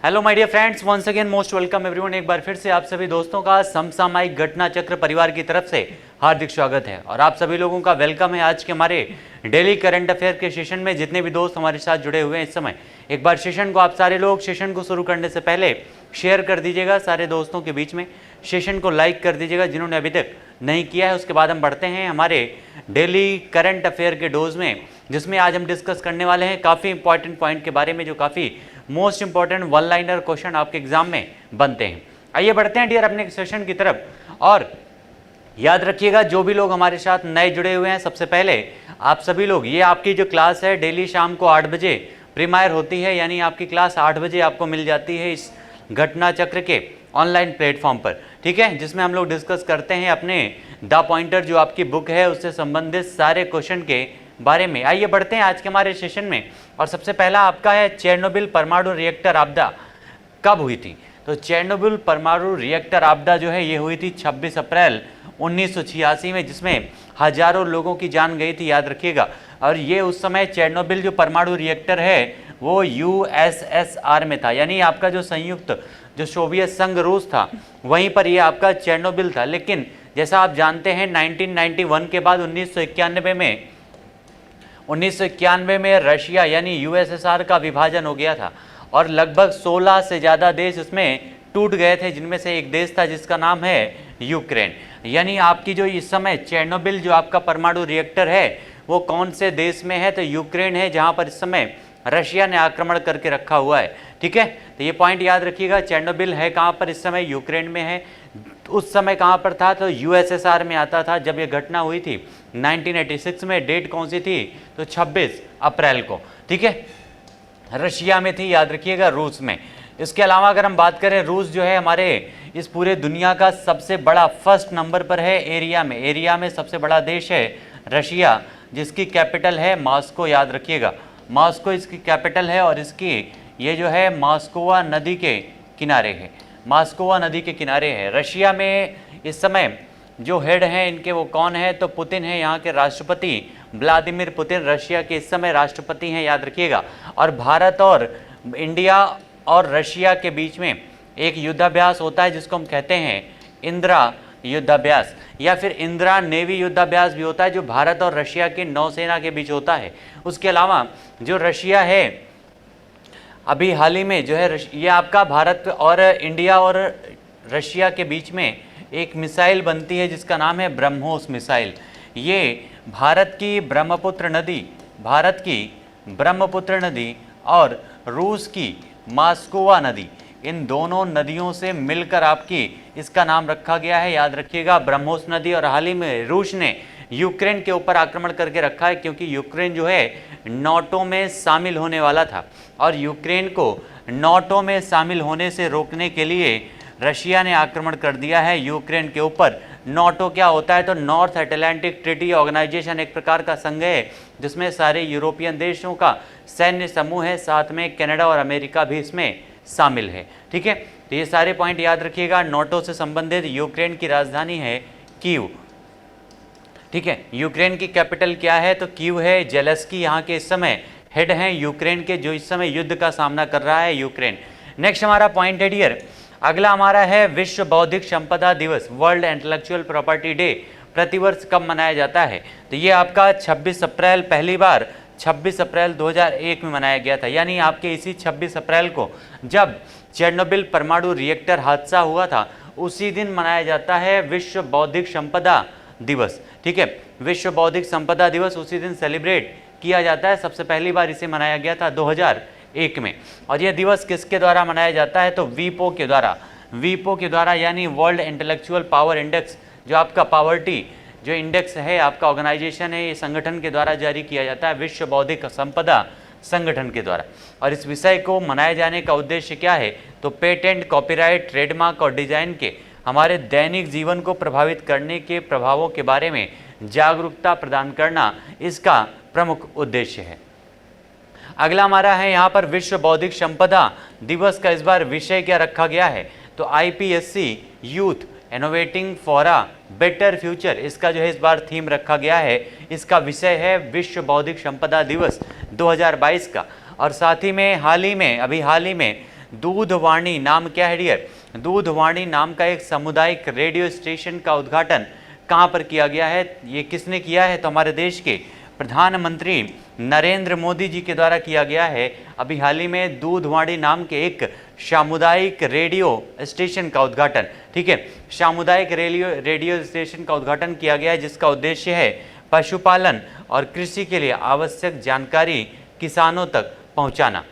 Hello my dear friends, once again most welcome everyone. एक बार फिर से आप सभी दोस्तों का समसामयिक घटना चक्र परिवार की तरफ से हार्दिक स्वागत है और आप सभी लोगों का वेलकम है आज के हमारे डेली करंट अफेयर के सेशन में। जितने भी दोस्त हमारे साथ जुड़े हुए हैं इस समय, एक बार सेशन को आप सारे लोग सेशन को शुरू करने से पहले शेयर कर दीजिएगा सारे दोस्तों के बीच में। सेशन को लाइक कर दीजिएगा जिन्होंने अभी तक नहीं किया है। उसके बाद हम बढ़ते हैं हमारे डेली करंट अफेयर के डोज में, जिसमें आज हम डिस्कस करने वाले हैं काफ़ी इंपॉर्टेंट पॉइंट के बारे में जो काफ़ी most important one liner question आपके एग्जाम में बनते हैं। आइए बढ़ते हैं डियर अपने सेशन की तरफ। और याद रखिएगा जो भी लोग हमारे साथ नए जुड़े हुए हैं, सबसे पहले आप सभी लोग, ये आपकी जो क्लास है डेली शाम को 8 बजे प्रीमायर होती है, यानी आपकी क्लास 8 बजे आपको मिल जाती है इस घटना चक्र के ऑनलाइन प्लेटफॉर्म पर, ठीक है, जिसमें हम लोग डिस्कस करते हैं अपने द पॉइंटर जो आपकी बुक है उससे संबंधित सारे क्वेश्चन के बारे में। आइए बढ़ते हैं आज के हमारे सेशन में। और सबसे पहला आपका है चेरनोबिल परमाणु रिएक्टर आपदा कब हुई थी। तो चेरनोबिल परमाणु रिएक्टर आपदा जो है ये हुई थी 26 अप्रैल 1986 में, जिसमें हजारों लोगों की जान गई थी, याद रखिएगा। और ये उस समय चेरनोबिल जो परमाणु रिएक्टर है वो यूएसएसआर में था, यानी आपका जो संयुक्त जो सोवियत संघ रूस था वहीं पर ये आपका चेरनोबिल था। लेकिन जैसा आप जानते हैं 1991 के बाद 1991 में रशिया यानी यूएसएसआर का विभाजन हो गया था और लगभग 16 से ज़्यादा देश इसमें टूट गए थे, जिनमें से एक देश था जिसका नाम है यूक्रेन। यानी आपकी जो इस समय चेरनोबिल जो आपका परमाणु रिएक्टर है वो कौन से देश में है, तो यूक्रेन है, जहाँ पर इस समय रशिया ने आक्रमण करके रखा हुआ है, ठीक है। तो ये पॉइंट याद रखिएगा, चेरनोबिल है कहाँ पर इस समय, यूक्रेन में है। उस समय कहाँ पर था, तो यूएसएसआर में आता था जब ये घटना हुई थी 1986 में। डेट कौन सी थी, तो 26 अप्रैल को, ठीक है, रशिया में थी, याद रखिएगा, रूस में। इसके अलावा अगर हम बात करें, रूस जो है हमारे इस पूरे दुनिया का सबसे बड़ा फर्स्ट नंबर पर है एरिया में सबसे बड़ा देश है रशिया, जिसकी कैपिटल है मॉस्को, याद रखिएगा, मॉस्को इसकी कैपिटल है। और इसकी ये जो है मॉस्कोवा नदी के किनारे है, मॉस्कोवा नदी के किनारे है। रशिया में इस समय जो हेड हैं इनके वो कौन है, तो पुतिन है, यहाँ के राष्ट्रपति व्लादिमीर पुतिन रशिया के इस समय राष्ट्रपति हैं, याद रखिएगा। और भारत और इंडिया और रशिया के बीच में एक युद्धाभ्यास होता है जिसको हम कहते हैं इंदिरा युद्धाभ्यास या फिर इंदिरा नेवी युद्धाभ्यास भी होता है, जो भारत और रशिया की नौसेना के बीच होता है। उसके अलावा जो रशिया है अभी हाल ही में जो है ये आपका भारत और इंडिया और रशिया के बीच में एक मिसाइल बनती है जिसका नाम है ब्रह्मोस मिसाइल। ये भारत की ब्रह्मपुत्र नदी और रूस की मॉस्कोवा नदी, इन दोनों नदियों से मिलकर आपकी इसका नाम रखा गया है, याद रखिएगा, ब्रह्मोस नदी। और हाल ही में रूस ने यूक्रेन के ऊपर आक्रमण करके रखा है, क्योंकि यूक्रेन जो है नाटो में शामिल होने वाला था और यूक्रेन को नाटो में शामिल होने से रोकने के लिए रशिया ने आक्रमण कर दिया है यूक्रेन के ऊपर। नाटो क्या होता है, तो नॉर्थ अटलांटिक ट्रीटी ऑर्गेनाइजेशन, एक प्रकार का संघ है जिसमें सारे यूरोपियन देशों का सैन्य समूह है, साथ में कनाडा और अमेरिका भी इसमें शामिल है, ठीक है। तो ये सारे पॉइंट याद रखिएगा। नाटो से संबंधित यूक्रेन की राजधानी है कीव, ठीक है। यूक्रेन की कैपिटल क्या है, तो कीव है। जेलेस्की यहाँ के इस समय हेड हैं यूक्रेन के, जो इस समय युद्ध का सामना कर रहा है यूक्रेन। नेक्स्ट हमारा पॉइंट है डियर, अगला हमारा है विश्व बौद्धिक संपदा दिवस, वर्ल्ड इंटेलेक्चुअल प्रॉपर्टी डे प्रतिवर्ष कब मनाया जाता है। तो ये आपका 26 अप्रैल, पहली बार 26 अप्रैल 2001 में मनाया गया था, यानी आपके इसी 26 अप्रैल को जब चेरनोबिल परमाणु रिएक्टर हादसा हुआ था उसी दिन मनाया जाता है विश्व बौद्धिक संपदा दिवस, ठीक है। विश्व बौद्धिक संपदा दिवस उसी दिन सेलिब्रेट किया जाता है। सबसे पहली बार इसे मनाया गया था 2001 में। और यह दिवस किसके द्वारा मनाया जाता है, तो वीपो के द्वारा, यानी वर्ल्ड इंटेलेक्चुअल पावर इंडेक्स, जो आपका पावर्टी जो इंडेक्स है आपका ऑर्गेनाइजेशन है, ये संगठन के द्वारा जारी किया जाता है, विश्व बौद्धिक संपदा संगठन के द्वारा। और इस विषय को मनाए जाने का उद्देश्य क्या है, तो पेटेंट, कॉपीराइट, ट्रेडमार्क और डिजाइन के हमारे दैनिक जीवन को प्रभावित करने के प्रभावों के बारे में जागरूकता प्रदान करना इसका प्रमुख उद्देश्य है। अगला हमारा है यहाँ पर विश्व बौद्धिक संपदा दिवस का इस बार विषय क्या रखा गया है, तो IPSC youth innovating for a better future, इसका जो है इस बार थीम रखा गया है। इसका विषय है विश्व बौद्धिक संपदा दिवस 2022 का। और साथ ही में हाल ही में दूधवाणी नाम क्या है डियर? दूधवाणी नाम का एक सामुदायिक रेडियो स्टेशन का उद्घाटन कहाँ पर किया गया है? ये किसने किया है? तो हमारे देश के प्रधानमंत्री नरेंद्र मोदी जी के द्वारा किया गया है। अभी हाल ही में दूधवाणी नाम के एक सामुदायिक रेडियो स्टेशन का उद्घाटन, ठीक है, सामुदायिक रेडियो स्टेशन का उद्घाटन किया गया है, जिसका उद्देश्य है पशुपालन और कृषि के लिए आवश्यक जानकारी किसानों तक पहुंचाना।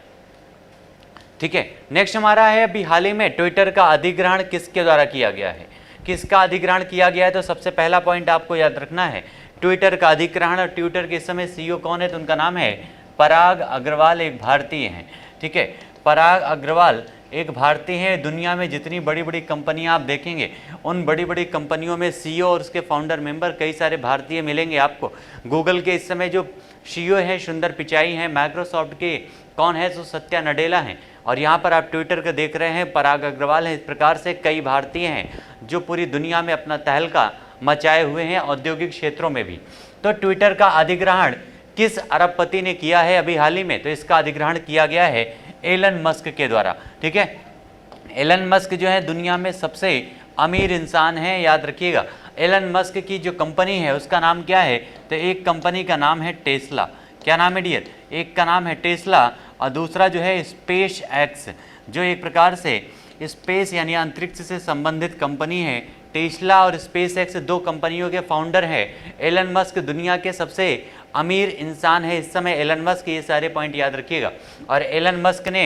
ठीक है, नेक्स्ट हमारा है अभी हाल ही में ट्विटर का अधिग्रहण किसके द्वारा किया गया है? किसका अधिग्रहण किया गया है? तो सबसे पहला पॉइंट आपको याद रखना है ट्विटर का अधिग्रहण। और ट्विटर के इस समय सीईओ कौन है? तो उनका नाम है पराग अग्रवाल, एक भारतीय हैं। ठीक है, पराग अग्रवाल एक भारतीय हैं। दुनिया में जितनी बड़ी बड़ी कंपनियां आप देखेंगे, उन बड़ी बड़ी कंपनियों में सीईओ और उसके फाउंडर मेंबर कई सारे भारतीय मिलेंगे आपको। गूगल के इस समय जो सीईओ हैं सुंदर पिचाई हैं, माइक्रोसॉफ्ट के कौन है? तो सत्या नडेला हैं। और यहाँ पर आप ट्विटर का देख रहे हैं पराग अग्रवाल हैं। इस प्रकार से कई भारतीय हैं जो पूरी दुनिया में अपना तहलका मचाए हुए हैं, औद्योगिक क्षेत्रों में भी। तो ट्विटर का अधिग्रहण किस अरबपति ने किया है अभी हाल ही में? तो इसका अधिग्रहण किया गया है एलन मस्क के द्वारा। ठीक है, एलन मस्क जो है दुनिया में सबसे अमीर इंसान है, याद रखिएगा। एलन मस्क की जो कंपनी है उसका नाम क्या है? तो एक कंपनी का नाम है टेस्ला। क्या नाम है डियर? एक का नाम है टेस्ला और दूसरा जो है स्पेस एक्स, जो एक प्रकार से स्पेस यानी अंतरिक्ष से संबंधित कंपनी है। टेस्ला और स्पेस एक्स दो कंपनियों के फाउंडर है। एलन मस्क दुनिया के सबसे अमीर इंसान है इस समय एलन मस्क, ये सारे पॉइंट याद रखिएगा। और एलन मस्क ने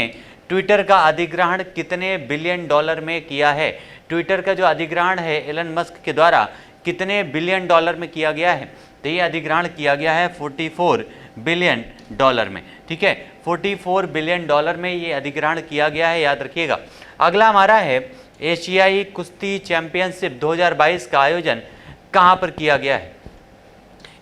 ट्विटर का अधिग्रहण कितने बिलियन डॉलर में किया है? ट्विटर का जो अधिग्रहण है एलन मस्क के द्वारा कितने बिलियन डॉलर में किया गया है? तो ये अधिग्रहण किया गया है 44 बिलियन डॉलर में। ठीक है, 44 बिलियन डॉलर में ये अधिग्रहण किया गया है, याद रखिएगा। अगला हमारा है एशियाई कुश्ती चैंपियनशिप 2022 का आयोजन कहाँ पर किया गया है?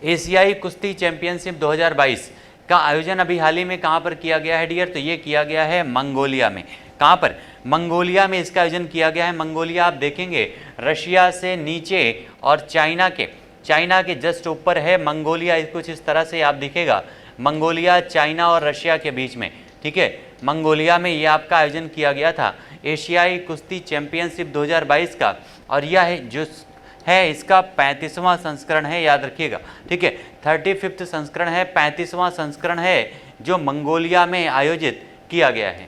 एशियाई कुश्ती चैंपियनशिप 2022 का आयोजन अभी हाल ही में कहाँ पर किया गया है डियर? तो ये किया गया है मंगोलिया में। कहाँ पर? मंगोलिया में इसका आयोजन किया गया है। मंगोलिया आप देखेंगे रशिया से नीचे और चाइना के जस्ट ऊपर है मंगोलिया। कुछ इस तरह से आप दिखेगा, मंगोलिया चाइना और रशिया के बीच में। ठीक है, मंगोलिया में ये आपका आयोजन किया गया था एशियाई कुश्ती चैंपियनशिप 2022 का। और यह है जो है इसका 35वां संस्करण है, याद रखिएगा। ठीक है, 35th संस्करण है, 35वां संस्करण है जो मंगोलिया में आयोजित किया गया है।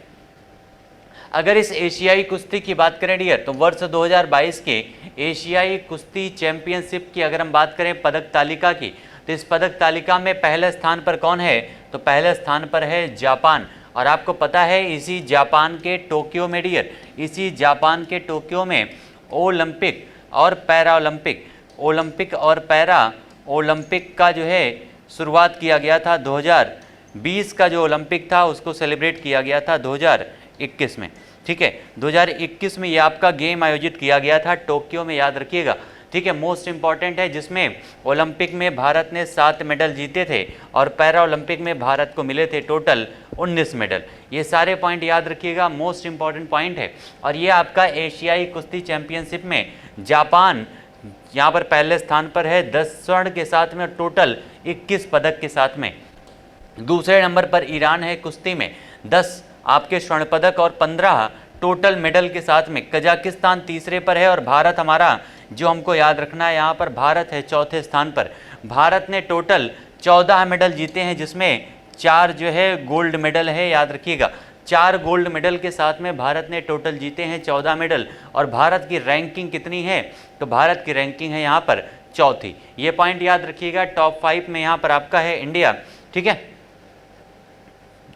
अगर इस एशियाई कुश्ती की बात करें डियर, तो वर्ष 2022 के एशियाई कुश्ती चैंपियनशिप की अगर हम बात करें पदक तालिका की, तो इस पदक तालिका में पहले स्थान पर कौन है? तो पहले स्थान पर है जापान। और आपको पता है इसी जापान के टोक्यो में डियर, इसी जापान के टोक्यो में ओलंपिक और पैरा ओलंपिक का जो है शुरुआत किया गया था। 2020 का जो ओलंपिक था उसको सेलिब्रेट किया गया था 2021 में। ठीक है, 2021 में ये आपका गेम आयोजित किया गया था टोक्यो में, याद रखिएगा। ठीक है, मोस्ट इंपॉर्टेंट है, जिसमें ओलंपिक में भारत ने 7 मेडल जीते थे और पैरा ओलंपिक में भारत को मिले थे टोटल 19 मेडल। ये सारे पॉइंट याद रखिएगा, मोस्ट इंपॉर्टेंट पॉइंट है। और ये आपका एशियाई कुश्ती चैंपियनशिप में जापान यहाँ पर पहले स्थान पर है 10 स्वर्ण के साथ में, टोटल 21 पदक के साथ में। दूसरे नंबर पर ईरान है कुश्ती में 10 आपके स्वर्ण पदक और 15 टोटल मेडल के साथ में। कजाकिस्तान तीसरे पर है और भारत हमारा जो हमको याद रखना है, यहाँ पर भारत है चौथे स्थान पर। भारत ने टोटल 14 मेडल जीते हैं, जिसमें 4 जो है गोल्ड मेडल है, याद रखिएगा। 4 गोल्ड मेडल के साथ में भारत ने टोटल जीते हैं 14 मेडल। और भारत की रैंकिंग कितनी है? तो भारत की रैंकिंग है यहाँ पर चौथी। ये पॉइंट याद रखिएगा। टॉप 5 में यहाँ पर आपका है इंडिया। ठीक है,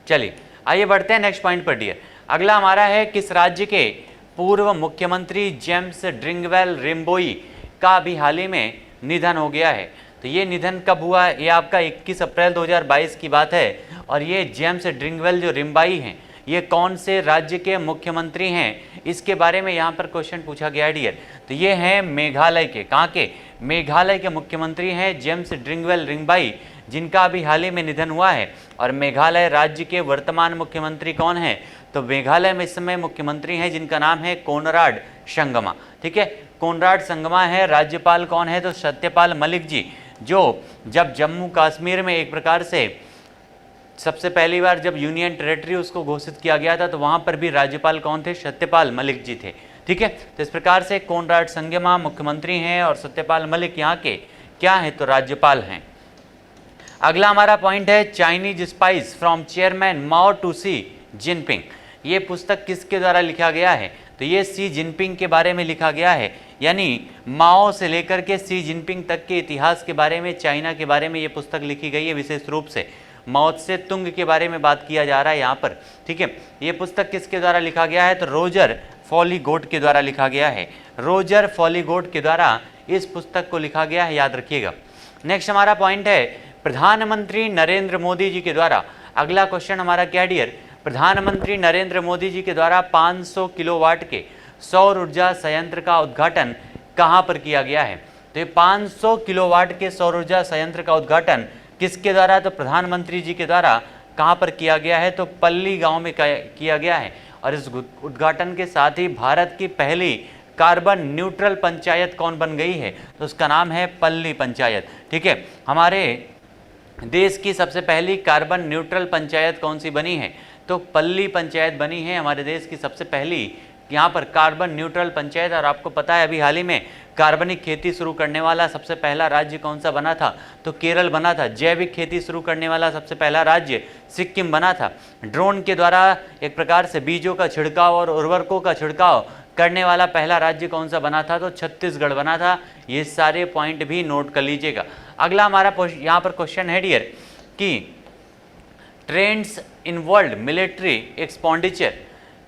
चलिए आइए बढ़ते हैं नेक्स्ट पॉइंट पर डियर। अगला हमारा है किस राज्य के पूर्व मुख्यमंत्री जेम्स ड्रिंगवेल रिम्बोई का अभी हाल ही में निधन हो गया है? तो ये निधन कब हुआ है? ये आपका 21 अप्रैल 2022 की बात है। और ये जेम्स ड्रिंगवेल जो रिम्बाई हैं, ये कौन से राज्य के मुख्यमंत्री हैं? इसके बारे में यहाँ पर क्वेश्चन पूछा गया है डियर। तो ये हैं मेघालय के। कहाँ के? मेघालय के मुख्यमंत्री हैं जेम्स ड्रिंगवेल रिम्बाई, जिनका अभी हाल ही में निधन हुआ है। और मेघालय राज्य के वर्तमान मुख्यमंत्री कौन हैं? तो मेघालय में इस समय मुख्यमंत्री हैं जिनका नाम है कोनराड संगमा। ठीक है, कोनराड संगमा है। राज्यपाल कौन है? तो सत्यपाल मलिक जी, जो जब जम्मू कश्मीर में एक प्रकार से सबसे पहली बार जब यूनियन टेरिटरी उसको घोषित किया गया था तो वहां पर भी राज्यपाल कौन थे? सत्यपाल मलिक जी थे। ठीक है, तो इस प्रकार से कोनराड संगमा मुख्यमंत्री हैं और सत्यपाल मलिक यहाँ के क्या है? तो राज्यपाल हैं। अगला हमारा पॉइंट है Chinese spies from Chairman Mao to Xi Jinping. ये पुस्तक किसके द्वारा लिखा गया है? तो ये सी जिनपिंग के बारे में लिखा गया है, यानी माओ से लेकर के सी जिनपिंग तक के इतिहास के बारे में, चाइना के बारे में ये पुस्तक लिखी गई है। विशेष रूप से माओ से तुंग के बारे में बात किया जा रहा है यहाँ पर। ठीक है, ये पुस्तक किसके द्वारा लिखा गया है? तो रोजर फॉलीगोट के द्वारा लिखा गया है। रोजर फॉलीगोट के द्वारा इस पुस्तक को लिखा गया है, याद रखिएगा। नेक्स्ट हमारा पॉइंट है प्रधानमंत्री नरेंद्र मोदी जी के द्वारा। अगला क्वेश्चन हमारा क्या डियर? प्रधानमंत्री नरेंद्र मोदी जी के द्वारा 500 किलोवाट के सौर ऊर्जा संयंत्र का उद्घाटन कहां पर किया गया है? तो ये 500 किलोवाट के सौर ऊर्जा संयंत्र का उद्घाटन किसके द्वारा? तो प्रधानमंत्री जी के द्वारा कहां पर किया गया है? तो पल्ली गांव में किया गया है। और इस उद्घाटन के साथ ही भारत की पहली कार्बन न्यूट्रल पंचायत कौन बन गई है? तो उसका नाम है पल्ली पंचायत। ठीक है, हमारे देश की सबसे पहली कार्बन न्यूट्रल पंचायत कौन सी बनी है? तो पल्ली पंचायत बनी है हमारे देश की सबसे पहली यहाँ पर कार्बन न्यूट्रल पंचायत। और आपको पता है अभी हाल ही में कार्बनिक खेती शुरू करने वाला सबसे पहला राज्य कौन सा बना था? तो केरल बना था। जैविक खेती शुरू करने वाला सबसे पहला राज्य सिक्किम बना था। ड्रोन के द्वारा एक प्रकार से बीजों का छिड़काव और उर्वरकों का छिड़काव करने वाला पहला राज्य कौन सा बना था? तो छत्तीसगढ़ बना था। ये सारे पॉइंट भी नोट कर लीजिएगा। अगला हमारा यहाँ पर क्वेश्चन है डियर कि trends in world military expenditure,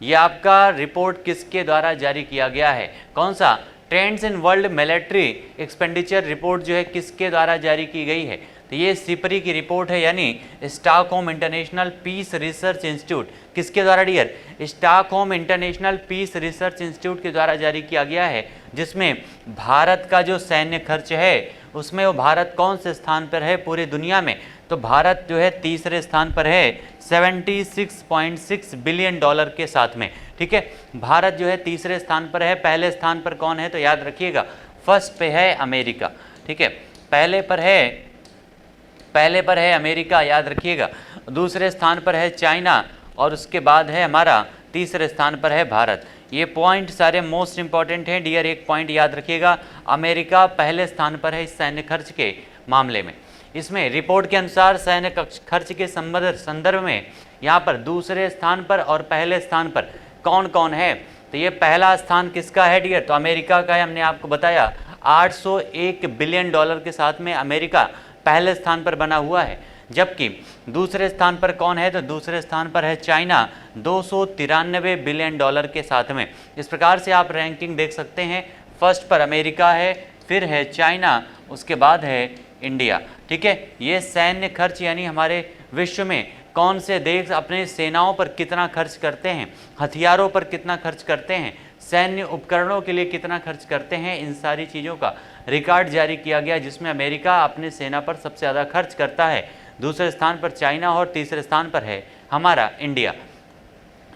ये आपका रिपोर्ट किसके द्वारा जारी किया गया है? कौन सा? Trends in world military expenditure report जो है किसके द्वारा जारी की गई है? तो ये सिपरी की रिपोर्ट है, यानी Stockholm International Peace Research Institute. किसके द्वारा dear? Stockholm International Peace Research Institute के द्वारा जारी किया गया है, जिसमें भारत का जो सैन्य खर्च है उसमें वो भारत कौन से स्थान पर है पूरी दुनिया में? तो भारत जो है तीसरे स्थान पर है 76.6 बिलियन डॉलर के साथ में। ठीक है, भारत जो है तीसरे स्थान पर है। पहले स्थान पर कौन है? तो याद रखिएगा फर्स्ट पे है अमेरिका। ठीक है, पहले पर है अमेरिका, याद रखिएगा। दूसरे स्थान पर है चाइना और उसके बाद है हमारा तीसरे स्थान पर है भारत। ये पॉइंट सारे मोस्ट इंपॉर्टेंट हैं डियर। एक पॉइंट याद रखिएगा, अमेरिका पहले स्थान पर है इस सैन्य खर्च के मामले में। इसमें रिपोर्ट के अनुसार सैन्य खर्च के संदर्भ में यहाँ पर दूसरे स्थान पर और पहले स्थान पर कौन कौन है? तो ये पहला स्थान किसका है डियर? तो अमेरिका का है। हमने आपको बताया 801 बिलियन डॉलर के साथ में अमेरिका पहले स्थान पर बना हुआ है। जबकि दूसरे स्थान पर कौन है? तो दूसरे स्थान पर है चाइना 293 बिलियन डॉलर के साथ में। इस प्रकार से आप रैंकिंग देख सकते हैं। फर्स्ट पर अमेरिका है, फिर है चाइना, उसके बाद है इंडिया। ठीक है, ये सैन्य खर्च यानी हमारे विश्व में कौन से देश अपने सेनाओं पर कितना खर्च करते हैं, हथियारों पर कितना खर्च करते हैं, सैन्य उपकरणों के लिए कितना खर्च करते हैं, इन सारी चीज़ों का रिकॉर्ड जारी किया गया, जिसमें अमेरिका अपने सेना पर सबसे ज़्यादा खर्च करता है। दूसरे स्थान पर चाइना और तीसरे स्थान पर है हमारा इंडिया।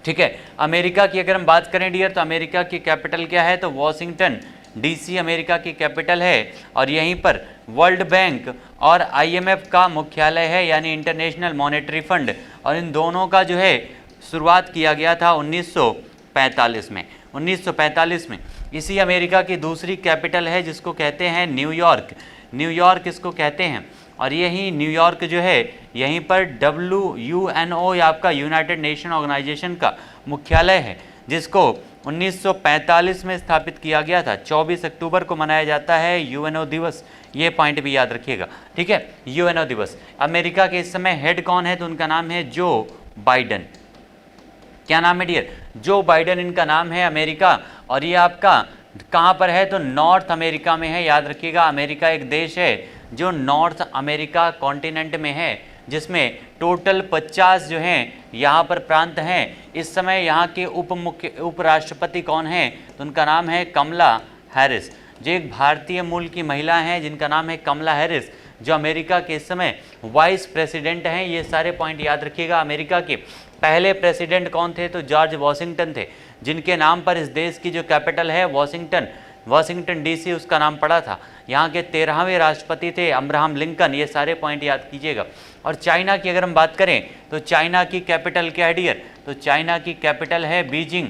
ठीक है, अमेरिका की अगर हम बात करें डियर तो अमेरिका की कैपिटल क्या है? तो वॉशिंगटन डीसी अमेरिका की कैपिटल है। और यहीं पर वर्ल्ड बैंक और आईएमएफ का मुख्यालय है, यानी इंटरनेशनल मॉनेटरी फंड। और इन दोनों का जो है शुरुआत किया गया था 1945 में। 1945 में इसी अमेरिका की दूसरी कैपिटल है जिसको कहते हैं न्यूयॉर्क। न्यूयॉर्क इसको कहते हैं। और यही न्यूयॉर्क जो है यहीं पर WUNO या आपका यूनाइटेड नेशन ऑर्गेनाइजेशन का मुख्यालय है, जिसको 1945 में स्थापित किया गया था। 24 अक्टूबर को मनाया जाता है यूएनओ दिवस। ये पॉइंट भी याद रखिएगा। ठीक है, यूएनओ दिवस। अमेरिका के इस समय हेड कौन है? तो उनका नाम है जो बाइडन। क्या नाम है डियर? जो बाइडन इनका नाम है अमेरिका। और ये आपका कहाँ पर है? तो नॉर्थ अमेरिका में है। याद रखिएगा, अमेरिका एक देश है जो नॉर्थ अमेरिका कॉन्टिनेंट में है, जिसमें टोटल 50 जो हैं यहाँ पर प्रांत हैं। इस समय यहाँ के उपराष्ट्रपति कौन हैं? तो उनका नाम है कमला हैरिस, जो एक भारतीय मूल की महिला हैं जिनका नाम है कमला हैरिस, जो अमेरिका के इस समय वाइस प्रेसिडेंट हैं। ये सारे पॉइंट याद रखिएगा। अमेरिका के पहले प्रेसिडेंट कौन थे? तो जॉर्ज वॉशिंगटन थे, जिनके नाम पर इस देश की जो कैपिटल है वॉशिंगटन वॉशिंगटन डीसी उसका नाम पड़ा था। यहाँ के 13वें राष्ट्रपति थे अब्राहम लिंकन। ये सारे पॉइंट याद कीजिएगा। और चाइना की अगर हम बात करें तो चाइना की कैपिटल क्या है डियर? तो चाइना की कैपिटल है बीजिंग,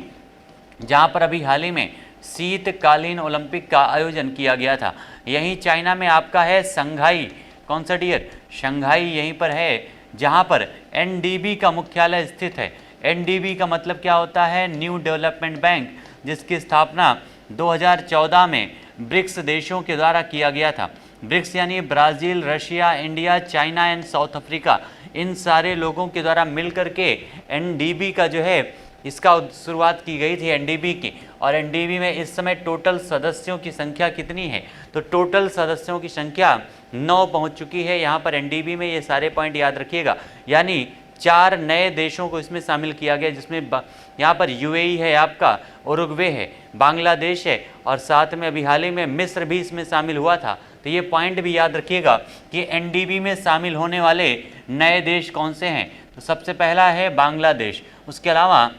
जहाँ पर अभी हाल ही में शीतकालीन ओलंपिक का आयोजन किया गया था। यहीं चाइना में आपका है शंघाई, कौन सा डियर? शंघाई यहीं पर है, जहाँ पर एनडीबी का मुख्यालय स्थित है। एनडीबी का मतलब क्या होता है? न्यू डेवलपमेंट बैंक, जिसकी स्थापना 2014 में ब्रिक्स देशों के द्वारा किया गया था। ब्रिक्स यानी Brazil, Russia, India, China and South Africa, इन सारे लोगों के द्वारा मिलकर के एनडीबी का जो है इसका शुरुआत की गई थी एनडीबी की। और एनडीबी में इस समय टोटल सदस्यों की संख्या कितनी है? तो टोटल सदस्यों की संख्या 9 पहुंच चुकी है यहाँ पर एनडीबी में। ये सारे पॉइंट याद रखिएगा। यानी 4 नए देशों को इसमें शामिल किया गया, जिसमें यहाँ पर यूएई है, आपका उरुग्वे है, बांग्लादेश है, और साथ में अभी हाल ही में मिस्र भी इसमें शामिल हुआ था। तो ये पॉइंट भी याद रखिएगा कि एनडीबी में शामिल होने वाले नए देश कौन से हैं। तो सबसे पहला है बांग्लादेश, उसके अलावा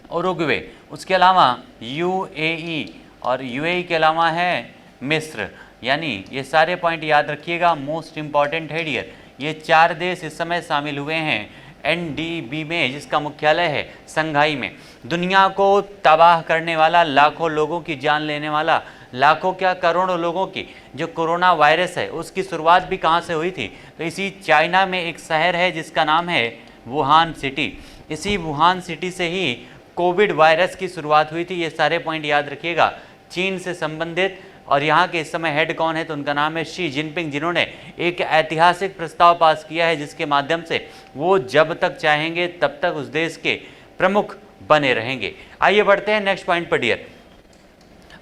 उरुग्वे, उसके अलावा यूएई, और यूएई के अलावा है मिस्र। यानी ये सारे पॉइंट याद रखिएगा, मोस्ट इंपॉर्टेंट है डियर। ये 4 देश इस समय शामिल हुए हैं एनडीबी में, जिसका मुख्यालय है शंघाई में। दुनिया को तबाह करने वाला, लाखों लोगों की जान लेने वाला, लाखों क्या करोड़ों लोगों की जो कोरोना वायरस है, उसकी शुरुआत भी कहाँ से हुई थी? तो इसी चाइना में एक शहर है जिसका नाम है वुहान सिटी। इसी वुहान सिटी से ही कोविड वायरस की शुरुआत हुई थी। ये सारे पॉइंट याद रखिएगा, चीन से संबंधित। और यहाँ के इस समय हेड कौन है? तो उनका नाम है शी जिनपिंग, जिन्होंने एक ऐतिहासिक प्रस्ताव पास किया है, जिसके माध्यम से वो जब तक चाहेंगे तब तक उस देश के प्रमुख बने रहेंगे। आइए बढ़ते हैं नेक्स्ट पॉइंट पर डियर।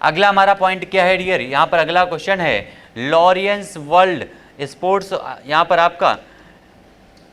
अगला हमारा पॉइंट क्या है डियर? यहाँ पर अगला क्वेश्चन है लॉरियंस वर्ल्ड स्पोर्ट्स, यहाँ पर आपका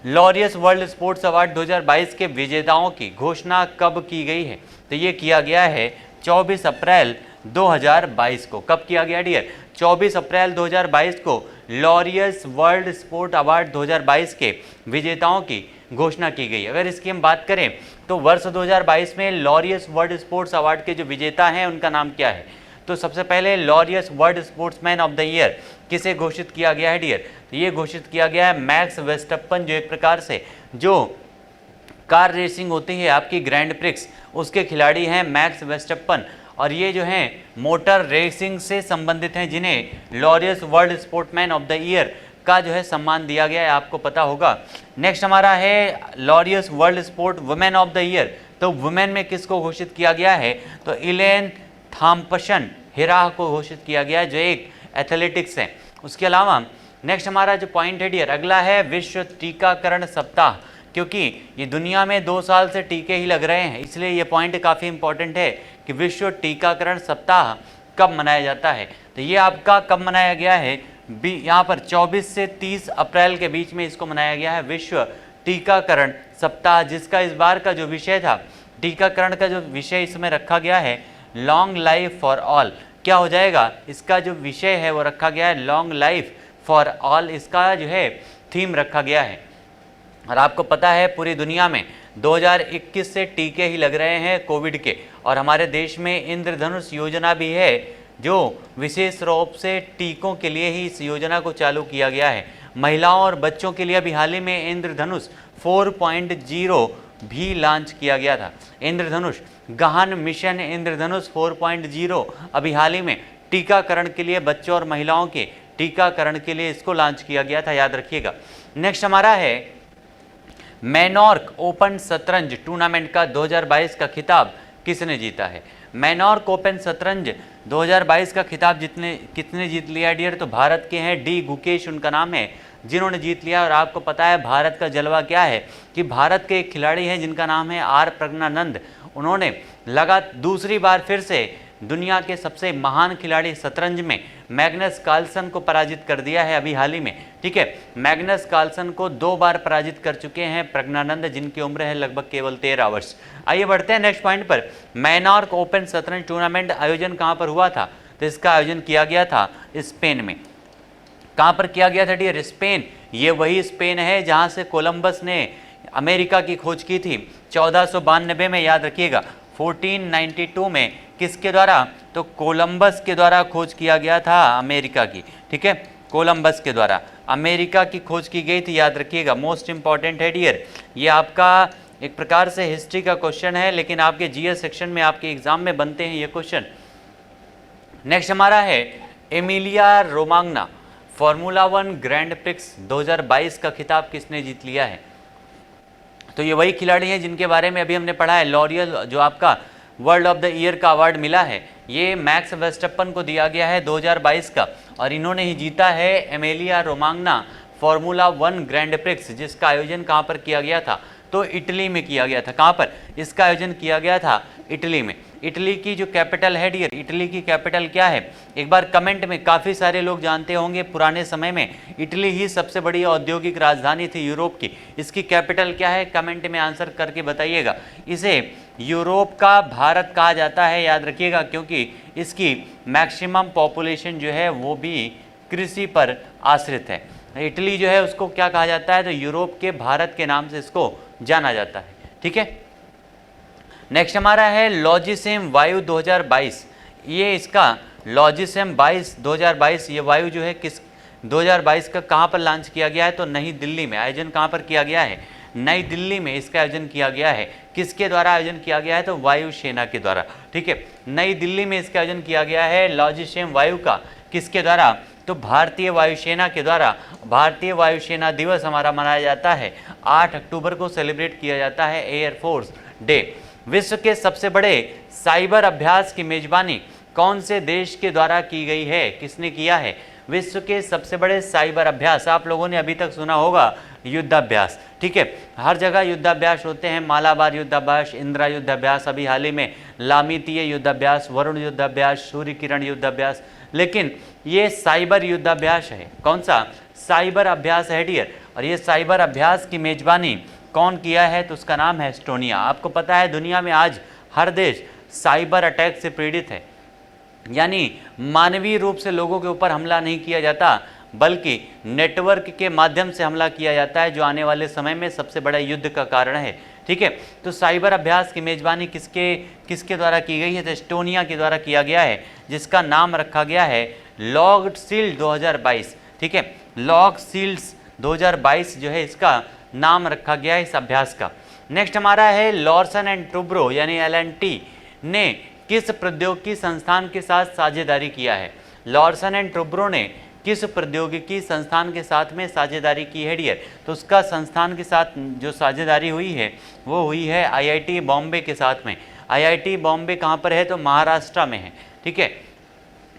लॉरियस वर्ल्ड स्पोर्ट्स अवार्ड 2022 के विजेताओं की घोषणा कब की गई है? तो ये किया गया है 24 अप्रैल 2022 को। कब किया गया डियर? 24 अप्रैल 2022 को लॉरियस वर्ल्ड स्पोर्ट अवार्ड 2022 के विजेताओं की घोषणा की गई। अगर इसकी हम बात करें तो वर्ष 2022 में लॉरियस वर्ल्ड स्पोर्ट्स अवार्ड के जो विजेता हैं उनका नाम क्या है? तो सबसे पहले Laureus world sportsman of the year किसे घोषित किया गया है डियर? तो ये घोषित किया गया है मैक्स वेस्टप्पन, जो एक प्रकार से जो कार रेसिंग होती है आपकी ग्रैंड प्रिक्स, उसके खिलाड़ी हैं मैक्स वेस्टप्पन। और ये जो हैं मोटर रेसिंग से संबंधित हैं, जिन्हें Laureus world sportsman of the year का जो है सम्मान दिया गया है, आपको पता होगा। नेक्स्ट हमारा है Laureus world sport women of the year. तो वुमेन में किसको घोषित किया गया है? तो इलेन थॉम्पसन हिराह को घोषित किया गया है, जो एक एथलेटिक्स है। उसके अलावा नेक्स्ट हमारा जो पॉइंट है डियर अगला है विश्व टीकाकरण सप्ताह। क्योंकि ये दुनिया में 2 साल से टीके ही लग रहे हैं, इसलिए ये पॉइंट काफ़ी इंपॉर्टेंट है कि विश्व टीकाकरण सप्ताह कब मनाया जाता है। तो ये आपका कब मनाया गया है? यहाँ पर 24 से 30 अप्रैल के बीच में इसको मनाया गया है विश्व टीकाकरण सप्ताह, जिसका इस बार का जो विषय था, टीकाकरण का जो विषय इसमें रखा गया है लॉन्ग लाइफ फॉर ऑल। क्या हो जाएगा? इसका जो विषय है वो रखा गया है लॉन्ग लाइफ फॉर ऑल, इसका जो है थीम रखा गया है। और आपको पता है पूरी दुनिया में 2021 से टीके ही लग रहे हैं कोविड के, और हमारे देश में इंद्रधनुष योजना भी है, जो विशेष रूप से टीकों के लिए ही इस योजना को चालू किया गया है। महिलाओं और बच्चों के लिए अभी हाल ही में इंद्रधनुष 4.0 भी लॉन्च किया गया था। इंद्रधनुष गहन मिशन इंद्रधनुष 4.0 अभी हाल ही में टीकाकरण के लिए, बच्चों और महिलाओं के टीकाकरण के लिए इसको लॉन्च किया गया था, याद रखिएगा। नेक्स्ट हमारा है मैनॉर्क ओपन शतरंज टूर्नामेंट का 2022 का खिताब किसने जीता है? मैनॉर्क ओपन शतरंज 2022 का खिताब किसने जीत लिया डियर? तो भारत के हैं डी गुकेश, उनका नाम है, जिन्होंने जीत लिया। और आपको पता है भारत का जलवा क्या है कि भारत के एक खिलाड़ी हैं जिनका नाम है आर प्रज्ञानंद। उन्होंने दूसरी बार फिर से दुनिया के सबसे महान खिलाड़ी शतरंज में मैग्नस कार्लसन को पराजित कर दिया है अभी हाल ही में। ठीक है, मैग्नस कार्लसन को 2 बार पराजित कर चुके हैं प्रज्ञानंद, जिनकी उम्र है लगभग केवल 13 वर्ष। आइए बढ़ते हैं नेक्स्ट पॉइंट पर। मैनॉर्क ओपन शतरंज टूर्नामेंट आयोजन कहाँ पर हुआ था? तो इसका आयोजन किया गया था स्पेन में। कहाँ पर किया गया था डियर? स्पेन। ये वही स्पेन है जहाँ से कोलंबस ने अमेरिका की खोज की थी 1492 में, याद रखिएगा 1492 में किसके द्वारा? तो कोलंबस के द्वारा खोज किया गया था अमेरिका की, ठीक है, कोलंबस के द्वारा अमेरिका की खोज की गई थी, याद रखिएगा, मोस्ट इंपॉर्टेंट है डियर। ये आपका एक प्रकार से हिस्ट्री का क्वेश्चन है, लेकिन आपके जीएस सेक्शन में आपके एग्जाम में बनते हैं ये क्वेश्चन। नेक्स्ट हमारा है एमिलिया रोमांगना, फार्मूला 1 ग्रैंड प्रिक्स 2022 का खिताब किसने जीत लिया है? तो ये वही खिलाड़ी हैं जिनके बारे में अभी हमने पढ़ा है। लॉरियल जो आपका वर्ल्ड ऑफ द ईयर का अवार्ड मिला है, ये मैक्स वर्स्टैपन को दिया गया है 2022 का, और इन्होंने ही जीता है एमिलिया रोमांगना फार्मूला 1 ग्रैंड प्रिक्स, जिसका आयोजन कहाँ पर किया गया था? तो इटली में किया गया था। कहाँ पर इसका आयोजन किया गया था? इटली में। इटली की जो कैपिटल है डियर, इटली की कैपिटल क्या है? एक बार कमेंट में, काफ़ी सारे लोग जानते होंगे, पुराने समय में इटली ही सबसे बड़ी औद्योगिक राजधानी थी यूरोप की। इसकी कैपिटल क्या है? कमेंट में आंसर करके बताइएगा। इसे यूरोप का भारत कहा जाता है, याद रखिएगा, क्योंकि इसकी मैक्सिमम पॉपुलेशन जो है वो भी कृषि पर आश्रित है। इटली जो है उसको क्या कहा जाता है? तो यूरोप के भारत के नाम से इसको जाना जाता है, ठीक है। नेक्स्ट हमारा है लॉजिसेम वायु 2022। ये इसका लॉजिसेम 2022 ये वायु जो है किस 2022 का कहाँ पर लॉन्च किया गया है? तो नई दिल्ली में। आयोजन कहाँ पर किया गया है? नई दिल्ली में इसका आयोजन किया गया है। किसके द्वारा आयोजन किया गया है? तो वायुसेना के द्वारा, ठीक है। नई दिल्ली में इसका आयोजन किया गया है लॉजिसेम वायु का। किसके द्वारा? तो भारतीय वायुसेना के द्वारा। भारतीय वायुसेना दिवस हमारा मनाया जाता है 8 अक्टूबर को, सेलिब्रेट किया जाता है एयरफोर्स डे। विश्व के सबसे बड़े साइबर अभ्यास की मेजबानी कौन से देश के द्वारा की गई है? किसने किया है? विश्व के सबसे बड़े साइबर अभ्यास, आप लोगों ने अभी तक सुना होगा युद्धाभ्यास, ठीक है। हर जगह युद्धाभ्यास होते हैं, मालाबार युद्धाभ्यास, इंदिरा युद्धाभ्यास, अभी हाल ही में लामितीय युद्धाभ्यास, वरुण युद्धाभ्यास, सूर्य किरण युद्धाभ्यास, लेकिन ये साइबर युद्धाभ्यास है। कौन सा? साइबर अभ्यास है डियर। और ये साइबर अभ्यास की मेजबानी कौन किया है? तो उसका नाम है एस्टोनिया। आपको पता है दुनिया में आज हर देश साइबर अटैक से पीड़ित है, यानी मानवीय रूप से लोगों के ऊपर हमला नहीं किया जाता, बल्कि नेटवर्क के माध्यम से हमला किया जाता है, जो आने वाले समय में सबसे बड़ा युद्ध का कारण है, ठीक है। तो साइबर अभ्यास की मेजबानी किसके द्वारा की गई है? तो एस्टोनिया के द्वारा किया गया है, जिसका नाम रखा गया है लॉगशील्ड 2022, ठीक है। लॉगशील्ड्स 2022 जो है इसका नाम रखा गया है इस अभ्यास का। नेक्स्ट हमारा है लॉर्सन एंड टुब्रो यानी LNT ने किस प्रौद्योगिकी संस्थान के साथ साझेदारी किया है? लॉर्सन एंड टुब्रो ने किस प्रौद्योगिकी संस्थान के साथ में साझेदारी की है डियर? तो उसका संस्थान के साथ जो साझेदारी हुई है वो हुई है IIT बॉम्बे के साथ में। IIT बॉम्बे कहाँ पर है? तो महाराष्ट्र में है, ठीक है।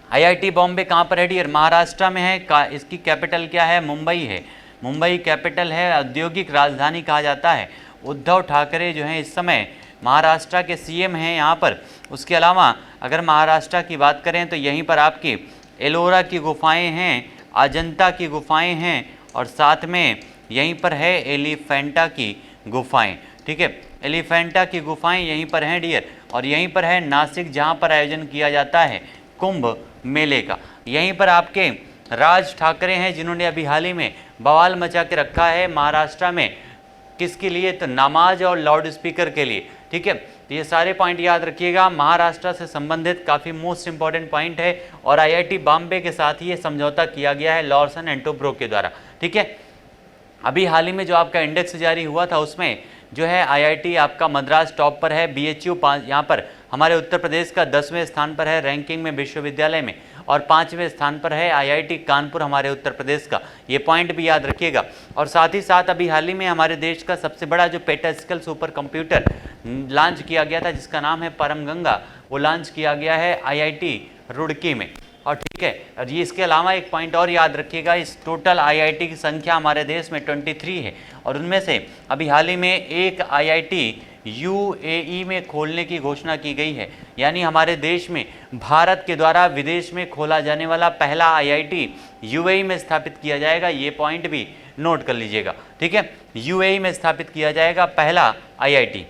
IIT बॉम्बे कहाँ पर है डियर? महाराष्ट्र में है। इसकी कैपिटल क्या है? मुंबई है। मुंबई कैपिटल है, औद्योगिक राजधानी कहा जाता है। उद्धव ठाकरे जो हैं इस समय महाराष्ट्र के CM हैं यहाँ पर। उसके अलावा अगर महाराष्ट्र की बात करें तो यहीं पर आपकी एलोरा की गुफाएं हैं, अजंता की गुफाएं हैं, और साथ में यहीं पर है एलिफेंटा की गुफाएं, ठीक है। एलिफेंटा की गुफाएं यहीं पर हैं डियर। और यहीं पर है नासिक, जहाँ पर आयोजन किया जाता है कुंभ मेले का। यहीं पर आपके राज ठाकरे हैं, जिन्होंने अभी हाल ही में बवाल मचा के रखा है महाराष्ट्र में। किसके लिए? तो नमाज और लाउड स्पीकर के लिए, ठीक है। तो ये सारे पॉइंट याद रखिएगा, महाराष्ट्र से संबंधित काफ़ी मोस्ट इंपॉर्टेंट पॉइंट है। और IIT बॉम्बे के साथ ही ये समझौता किया गया है लॉर्सन एंड टुब्रो के द्वारा, ठीक है। अभी हाल ही में जो आपका इंडेक्स जारी हुआ था उसमें जो है IIT आपका मद्रास टॉप पर है, BHU यहाँ पर हमारे उत्तर प्रदेश का 10वें स्थान पर है रैंकिंग में विश्वविद्यालय में, और 5वें स्थान पर है IIT कानपुर हमारे उत्तर प्रदेश का। ये पॉइंट भी याद रखिएगा। और साथ ही साथ अभी हाल ही में हमारे देश का सबसे बड़ा जो पेटास्केल सुपर कंप्यूटर लॉन्च किया गया था, जिसका नाम है परम गंगा, वो लॉन्च किया गया है IIT रुड़की में। और ठीक है, और ये इसके अलावा एक पॉइंट और याद रखिएगा, इस टोटल IIT की संख्या हमारे देश में 23 है, और उनमें से अभी हाल ही में एक IIT UAE में खोलने की घोषणा की गई है। यानी हमारे देश में भारत के द्वारा विदेश में खोला जाने वाला पहला IIT UAE में स्थापित किया जाएगा। ये पॉइंट भी नोट कर लीजिएगा, ठीक है। UAE में स्थापित किया जाएगा पहला IIT।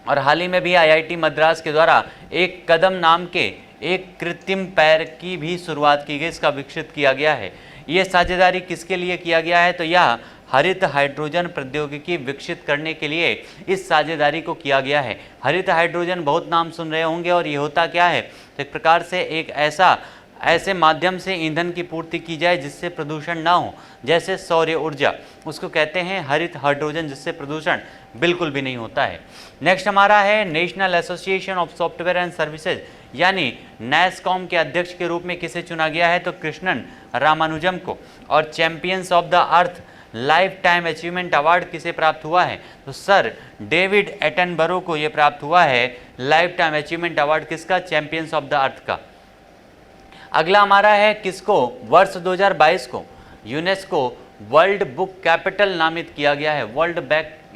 और हाल ही में भी IIT मद्रास के द्वारा एक कदम नाम के एक कृत्रिम पैर की भी शुरुआत की गई, इसका विकसित किया गया है। ये साझेदारी किसके लिए किया गया है? तो यह हरित हाइड्रोजन प्रौद्योगिकी विकसित करने के लिए इस साझेदारी को किया गया है। हरित हाइड्रोजन बहुत नाम सुन रहे होंगे, और ये होता क्या है, तो एक प्रकार से एक ऐसे माध्यम से ईंधन की पूर्ति की जाए जिससे प्रदूषण ना हो, जैसे सौर ऊर्जा, उसको कहते हैं हरित हाइड्रोजन, जिससे प्रदूषण बिल्कुल भी नहीं होता है। नेक्स्ट हमारा है national association of software and services यानी नैसकॉम के अध्यक्ष के रूप में किसे चुना गया है, तो कृष्णन रामानुजम को। और champions of the earth life time achievement award किसे प्राप्त हुआ है, तो सर डेविड एटनबरो को यह प्राप्त हुआ है लाइफ टाइम अचीवमेंट अवार्ड, किसका, चैंपियंस ऑफ द अर्थ का। अगला हमारा है किसको वर्ष 2022 को यूनेस्को वर्ल्ड बुक कैपिटल नामित किया गया है।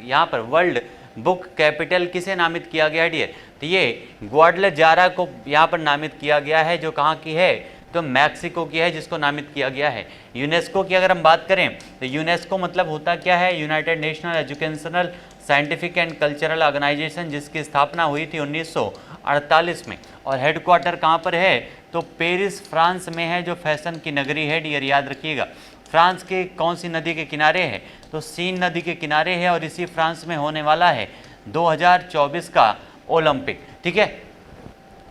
यहाँ पर वर्ल्ड बुक कैपिटल किसे नामित किया गया है डियर, तो ये ग्वाडलजारा को यहाँ पर नामित किया गया है, जो कहाँ की है, तो मैक्सिको की है, जिसको नामित किया गया है। यूनेस्को की अगर हम बात करें तो यूनेस्को मतलब होता क्या है, United National Educational Scientific and Cultural Organisation, जिसकी स्थापना हुई थी 1948 में। और हेडक्वार्टर कहाँ पर है, तो पेरिस फ्रांस में है, जो फैशन की नगरी है डियर, याद रखिएगा। फ्रांस के कौन सी नदी के किनारे है, तो सीन नदी के किनारे है, और इसी फ्रांस में होने वाला है 2024 का ओलंपिक। ठीक है,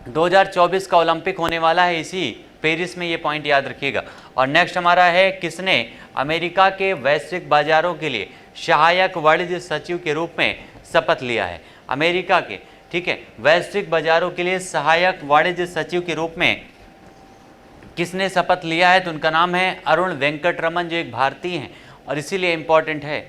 2024 का ओलंपिक होने वाला है इसी पेरिस में, ये पॉइंट याद रखिएगा। और नेक्स्ट हमारा है किसने अमेरिका के वैश्विक बाजारों के लिए सहायक वाणिज्य सचिव के रूप में शपथ लिया है। अमेरिका के, ठीक है, वैश्विक बाजारों के लिए सहायक वाणिज्य सचिव के रूप में किसने शपथ लिया है, तो उनका नाम है अरुण वेंकटरमन, जो एक भारतीय हैं, और इसीलिए इंपॉर्टेंट है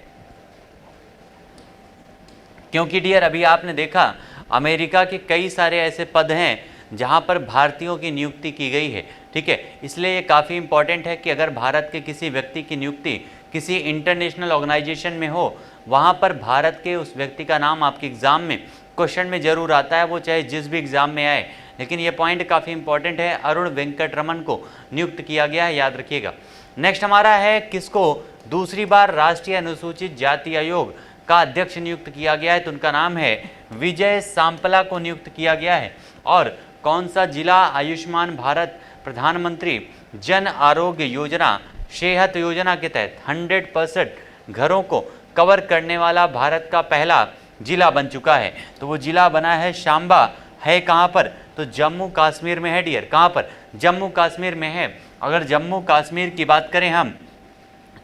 क्योंकि डियर अभी आपने देखा अमेरिका के कई सारे ऐसे पद हैं जहां पर भारतीयों की नियुक्ति की गई है। ठीक है, इसलिए ये काफ़ी इंपॉर्टेंट है कि अगर भारत के किसी व्यक्ति की नियुक्ति किसी इंटरनेशनल ऑर्गेनाइजेशन में हो, वहां पर भारत के उस व्यक्ति का नाम आपके एग्जाम में क्वेश्चन में जरूर आता है, वो चाहे जिस भी एग्जाम में आए। लेकिन ये पॉइंट काफ़ी इंपॉर्टेंट है, अरुण वेंकटरमन को नियुक्त किया गया है, याद रखिएगा। नेक्स्ट हमारा है किसको दूसरी बार राष्ट्रीय अनुसूचित जाति आयोग का अध्यक्ष नियुक्त किया गया है, तो उनका नाम है विजय सांपला को नियुक्त किया गया है। और कौन सा जिला आयुष्मान भारत प्रधानमंत्री जन आरोग्य योजना सेहत योजना के तहत 100% घरों को कवर करने वाला भारत का पहला जिला बन चुका है, तो वो जिला बना है सांबा। है कहाँ पर, तो जम्मू कश्मीर में है डियर, कहाँ पर, जम्मू कश्मीर में है। अगर जम्मू कश्मीर की बात करें हम,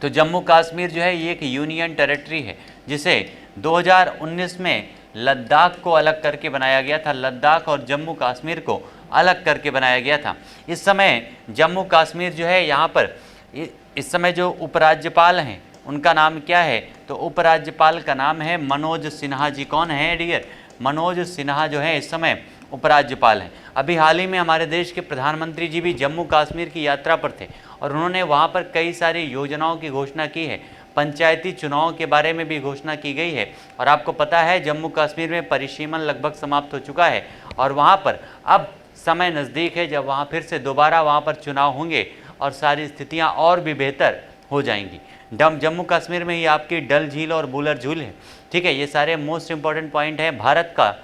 तो जम्मू कश्मीर जो है ये एक यूनियन टेरिटरी है, जिसे 2019 में लद्दाख को अलग करके बनाया गया था। लद्दाख और जम्मू कश्मीर को अलग करके बनाया गया था। इस समय जम्मू कश्मीर जो है, यहाँ पर इस समय जो उपराज्यपाल हैं उनका नाम क्या है, तो उपराज्यपाल का नाम है मनोज सिन्हा जी। कौन है डियर, मनोज सिन्हा जो है इस समय उपराज्यपाल हैं। अभी हाल ही में हमारे देश के प्रधानमंत्री जी भी जम्मू कश्मीर की यात्रा पर थे, और उन्होंने वहाँ पर कई सारी योजनाओं की घोषणा की है। पंचायती चुनाव के बारे में भी घोषणा की गई है। और आपको पता है जम्मू कश्मीर में परिसीमन लगभग समाप्त हो चुका है, और वहाँ पर अब समय नज़दीक है जब वहाँ फिर से दोबारा वहाँ पर चुनाव होंगे और सारी स्थितियाँ और भी बेहतर हो जाएंगी। जम्मू कश्मीर में ही आपकी डल झील और बुलर झील है। ठीक है, ये सारे मोस्ट इंपॉर्टेंट पॉइंट हैं। भारत का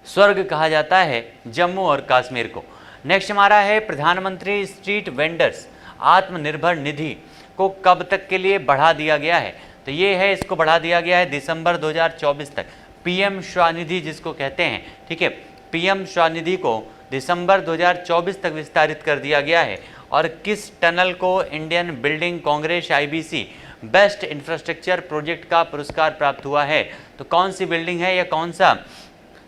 स्वर्ग कहा जाता है जम्मू और कश्मीर को। नेक्स्ट हमारा है प्रधानमंत्री स्ट्रीट वेंडर्स आत्मनिर्भर निधि को कब तक के लिए बढ़ा दिया गया है, तो ये है, इसको बढ़ा दिया गया है दिसंबर 2024 तक। पीएम स्वनिधि जिसको कहते हैं, ठीक है, पीएम स्वनिधि को दिसंबर 2024 तक विस्तारित कर दिया गया है। और किस टनल को Indian building Congress IBC best infrastructure project का पुरस्कार प्राप्त हुआ है, तो कौन सी बिल्डिंग है या कौन सा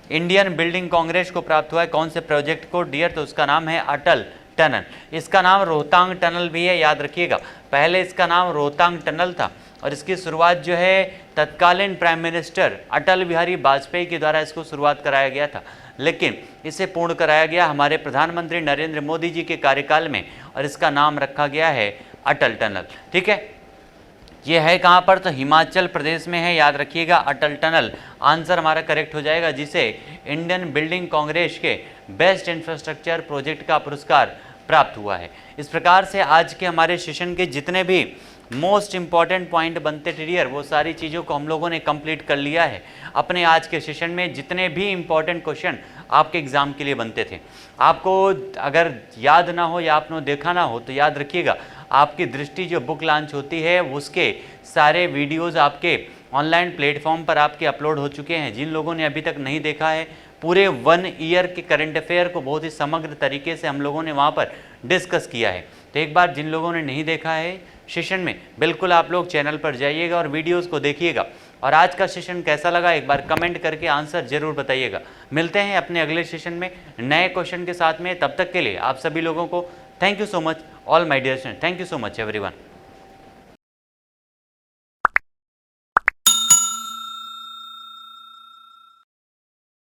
इंडियन बिल्डिंग कांग्रेस को प्राप्त हुआ है, कौन से प्रोजेक्ट को डियर, तो उसका नाम है अटल टनल। इसका नाम रोहतांग टनल भी है, याद रखिएगा। पहले इसका नाम रोहतांग टनल था, और इसकी शुरुआत जो है तत्कालीन प्राइम मिनिस्टर अटल बिहारी वाजपेयी के द्वारा इसको शुरुआत कराया गया था, लेकिन इसे पूर्ण कराया गया हमारे प्रधानमंत्री नरेंद्र मोदी जी के कार्यकाल में, और इसका नाम रखा गया है अटल टनल। ठीक है, ये है कहाँ पर, तो हिमाचल प्रदेश में है, याद रखिएगा। अटल टनल आंसर हमारा करेक्ट हो जाएगा, जिसे इंडियन बिल्डिंग कांग्रेस के बेस्ट इंफ्रास्ट्रक्चर प्रोजेक्ट का पुरस्कार प्राप्त हुआ है। इस प्रकार से आज के हमारे सेशन के जितने भी मोस्ट इंपॉर्टेंट पॉइंट बनते थे डियर, वो सारी चीज़ों को हम लोगों ने कंप्लीट कर लिया है। अपने आज के सेशन में जितने भी इंपॉर्टेंट क्वेश्चन आपके एग्जाम के लिए बनते थे, आपको अगर याद ना हो या आपने देखा ना हो, तो याद रखिएगा आपकी दृष्टि जो बुक लॉन्च होती है उसके सारे वीडियोस आपके ऑनलाइन प्लेटफॉर्म पर आपके अपलोड हो चुके हैं। जिन लोगों ने अभी तक नहीं देखा है, पूरे 1 ईयर के करंट अफेयर को बहुत ही समग्र तरीके से हम लोगों ने वहाँ पर डिस्कस किया है। तो एक बार जिन लोगों ने नहीं देखा है सेशन में, बिल्कुल आप लोग चैनल पर जाइएगा और वीडियोस को देखिएगा। और आज का सेशन कैसा लगा एक बार कमेंट करके आंसर जरूर बताइएगा। मिलते हैं अपने अगले सेशन में नए क्वेश्चन के साथ में। तब तक के लिए आप सभी लोगों को thank you so much, all my dear student, thank you so much everyone.